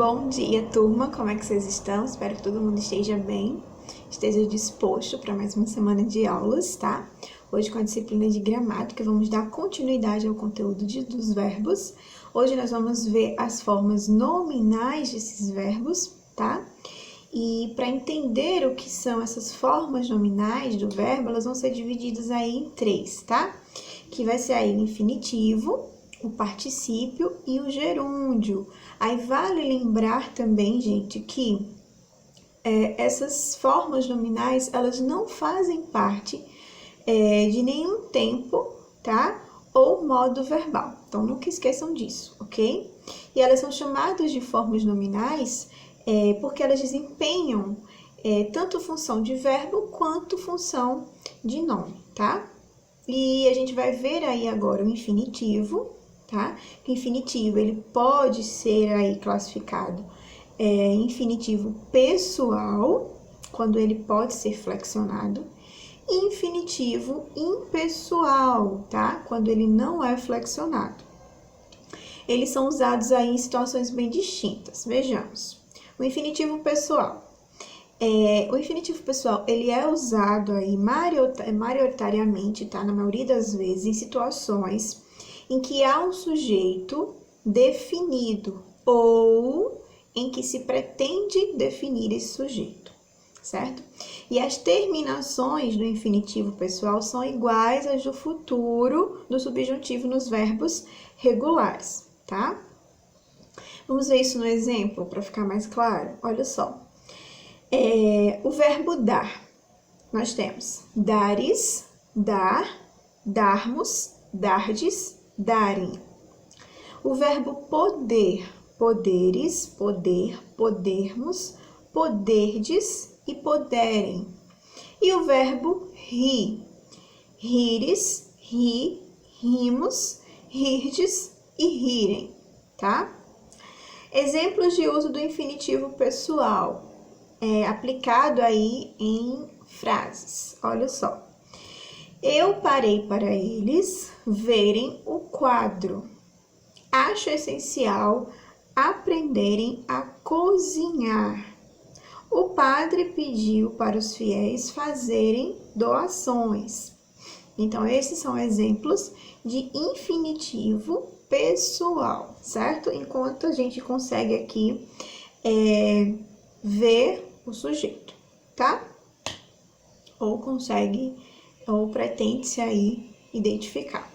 Bom dia, turma! Como é que vocês estão? Espero que todo mundo esteja bem, esteja disposto para mais uma semana de aulas, tá? Hoje com a disciplina de gramática, vamos dar continuidade ao conteúdo dos verbos. Hoje nós vamos ver as formas nominais desses verbos, tá? E para entender o que são essas formas nominais do verbo, elas vão ser divididas aí em três, tá? Que vai ser aí o infinitivo, o particípio e o gerúndio. Aí vale lembrar também, gente, que essas formas nominais, elas não fazem parte de nenhum tempo, tá? Ou modo verbal. Então, nunca esqueçam disso, ok? E elas são chamadas de formas nominais porque elas desempenham tanto função de verbo quanto função de nome, tá? E a gente vai ver aí agora o infinitivo, tá? O infinitivo, ele pode ser aí classificado infinitivo pessoal, quando ele pode ser flexionado, e infinitivo impessoal, tá? Quando ele não é flexionado. Eles são usados aí em situações bem distintas. Vejamos. O infinitivo pessoal. O infinitivo pessoal, ele é usado aí maioritariamente, tá? Na maioria das vezes, em situações em que há um sujeito definido ou em que se pretende definir esse sujeito, certo? E as terminações do infinitivo pessoal são iguais às do futuro do subjuntivo nos verbos regulares, tá? Vamos ver isso no exemplo para ficar mais claro. Olha só. O verbo dar. Nós temos dares, dar, darmos, dardes, darem. O verbo poder, poderes, poder, podermos, poderdes e poderem. E o verbo rir, rires, ri, rimos, rirdes e rirem, tá? Exemplos de uso do infinitivo pessoal, aplicado aí em frases. Olha só. Eu parei para eles verem o quadro. Acho essencial aprenderem a cozinhar. O padre pediu para os fiéis fazerem doações. Então, esses são exemplos de infinitivo pessoal, certo? Enquanto a gente consegue aqui ver o sujeito, tá? Ou pretende-se aí identificar.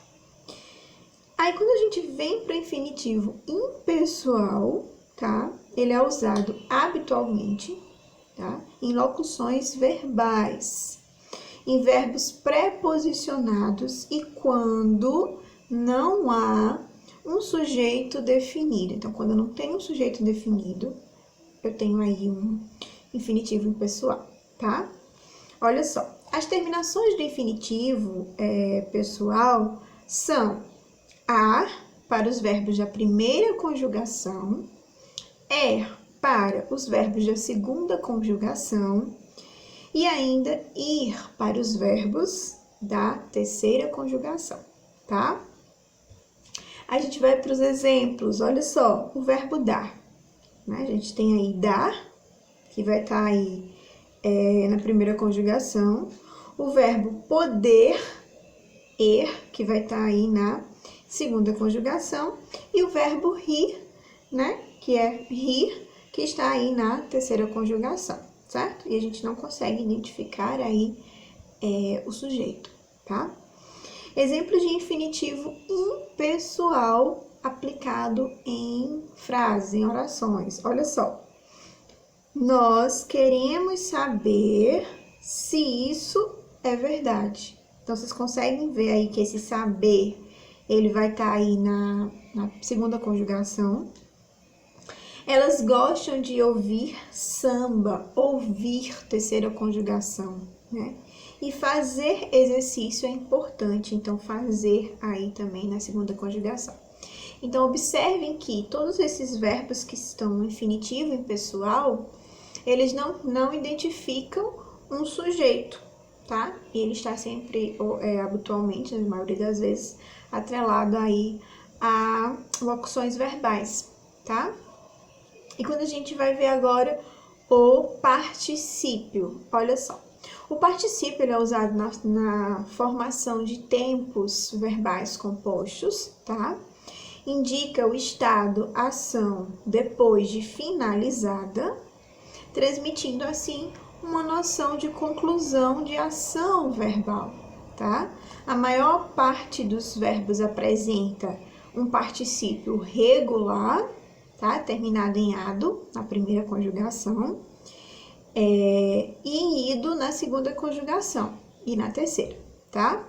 Aí, quando a gente vem para o infinitivo impessoal, tá? Ele é usado habitualmente, tá? Em locuções verbais, em verbos preposicionados e quando não há um sujeito definido. Então, quando eu não tenho um sujeito definido, eu tenho aí um infinitivo impessoal, tá? Olha só, as terminações do infinitivo pessoal são a para os verbos da primeira conjugação, para os verbos da segunda conjugação e ainda ir para os verbos da terceira conjugação, tá? A gente vai para os exemplos, olha só, o verbo dar, né? A gente tem aí dar, que vai estar aí na primeira conjugação, o verbo poder, que vai estar aí na segunda conjugação, e o verbo rir, né, que é rir, que está aí na terceira conjugação, certo? E a gente não consegue identificar aí o sujeito, tá? Exemplos de infinitivo impessoal aplicado em frases, em orações. Olha só. Nós queremos saber se isso é verdade. Então, vocês conseguem ver aí que esse saber, ele vai estar aí na segunda conjugação. Elas gostam de ouvir samba, ouvir terceira conjugação, né? E fazer exercício é importante, então fazer aí também na segunda conjugação. Então, observem que todos esses verbos que estão no infinitivo impessoal, eles não identificam um sujeito, tá? E ele está sempre, habitualmente, na maioria das vezes, atrelado aí a locuções verbais, tá? E quando a gente vai ver agora o particípio, olha só. O particípio ele é usado na formação de tempos verbais compostos, tá? Indica o estado, ação, depois de finalizada, transmitindo assim uma noção de conclusão de ação verbal, tá? A maior parte dos verbos apresenta um particípio regular, tá? Terminado em ado, na primeira conjugação, e ido na segunda conjugação e na terceira, tá?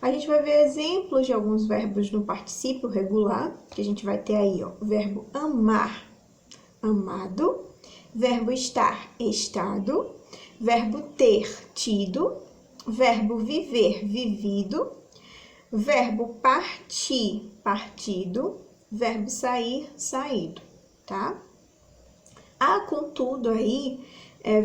A gente vai ver exemplos de alguns verbos no particípio regular, que a gente vai ter aí, ó, o verbo amar, amado, verbo estar, estado, verbo ter, tido, verbo viver, vivido, verbo partir, partido, verbo sair, saído, tá? Há, contudo, aí,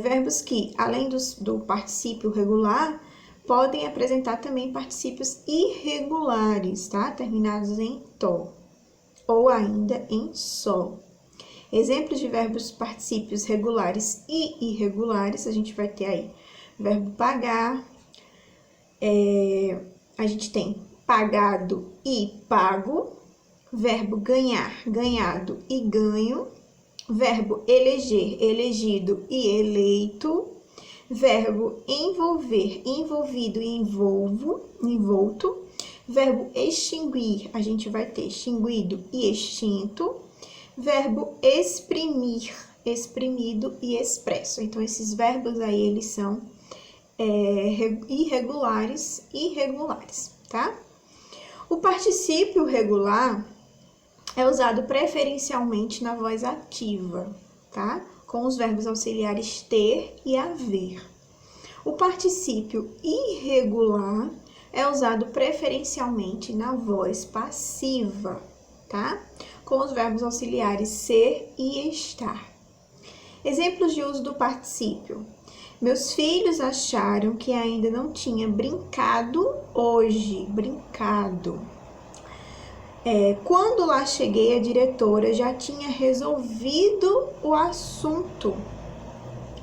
verbos que, além do particípio regular, podem apresentar também particípios irregulares, tá? Terminados em to, ou ainda em sol. Exemplos de verbos particípios regulares e irregulares, a gente vai ter aí verbo pagar, a gente tem pagado e pago, verbo ganhar, ganhado e ganho, verbo eleger, elegido e eleito, verbo envolver, envolvido e envolto, verbo extinguir, a gente vai ter extinguido e extinto, verbo exprimir, exprimido e expresso. Então, esses verbos aí, eles são irregulares, tá? O particípio regular é usado preferencialmente na voz ativa, tá? Com os verbos auxiliares ter e haver. O particípio irregular é usado preferencialmente na voz passiva, tá? Com os verbos auxiliares ser e estar. Exemplos de uso do particípio. Meus filhos acharam que ainda não tinha brincado hoje. Brincado. Quando lá cheguei, a diretora já tinha resolvido o assunto.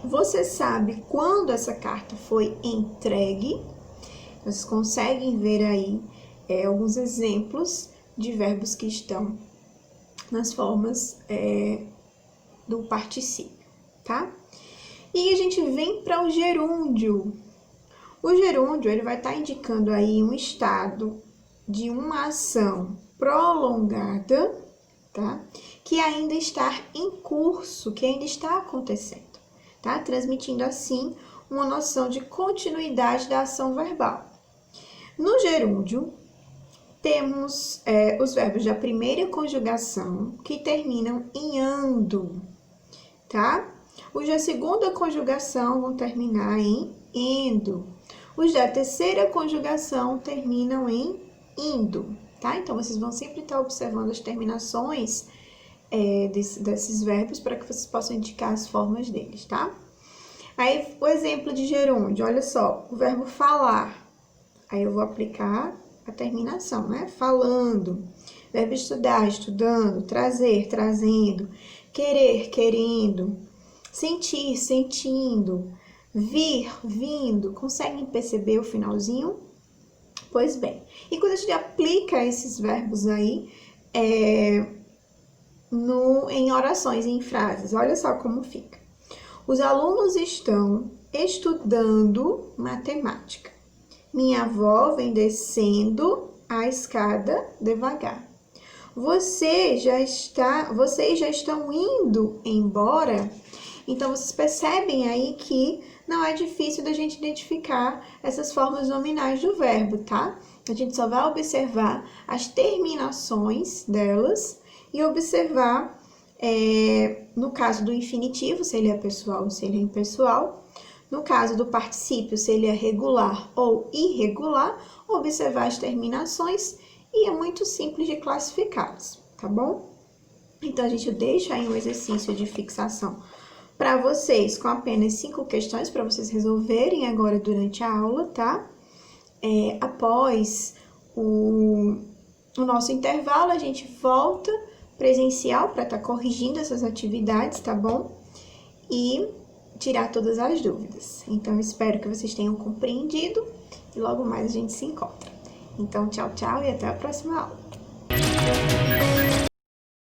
Você sabe quando essa carta foi entregue? Vocês conseguem ver aí alguns exemplos de verbos que estão nas formas do particípio, tá? E a gente vem para o gerúndio. O gerúndio, ele vai estar indicando aí um estado de uma ação prolongada, tá? Que ainda está em curso, que ainda está acontecendo, tá? Transmitindo assim uma noção de continuidade da ação verbal. No gerúndio, temos os verbos da primeira conjugação que terminam em ando, tá? Os da segunda conjugação vão terminar em endo. Os da terceira conjugação terminam em indo, tá? Então, vocês vão sempre estar observando as terminações desses verbos para que vocês possam indicar as formas deles, tá? Aí, o exemplo de gerúndio, olha só, o verbo falar. Aí, eu vou aplicar a terminação, né? Falando. Verbo estudar, estudando. Trazer, trazendo. Querer, querendo. Sentir, sentindo. Vir, vindo. Conseguem perceber o finalzinho? Pois bem. E quando a gente aplica esses verbos aí em orações, em frases, olha só como fica. Os alunos estão estudando matemática. Minha avó vem descendo a escada devagar. Vocês já estão indo embora? Então, vocês percebem aí que não é difícil da gente identificar essas formas nominais do verbo, tá? A gente só vai observar as terminações delas e observar, no caso do infinitivo, se ele é pessoal ou se ele é impessoal. No caso do particípio, se ele é regular ou irregular, observar as terminações e é muito simples de classificá-los, tá bom? Então, a gente deixa aí um exercício de fixação para vocês com apenas 5 questões para vocês resolverem agora durante a aula, tá? Após o nosso intervalo, a gente volta presencial para estar corrigindo essas atividades, tá bom? E tirar todas as dúvidas. Então, espero que vocês tenham compreendido e logo mais a gente se encontra. Então, tchau, tchau e até a próxima aula.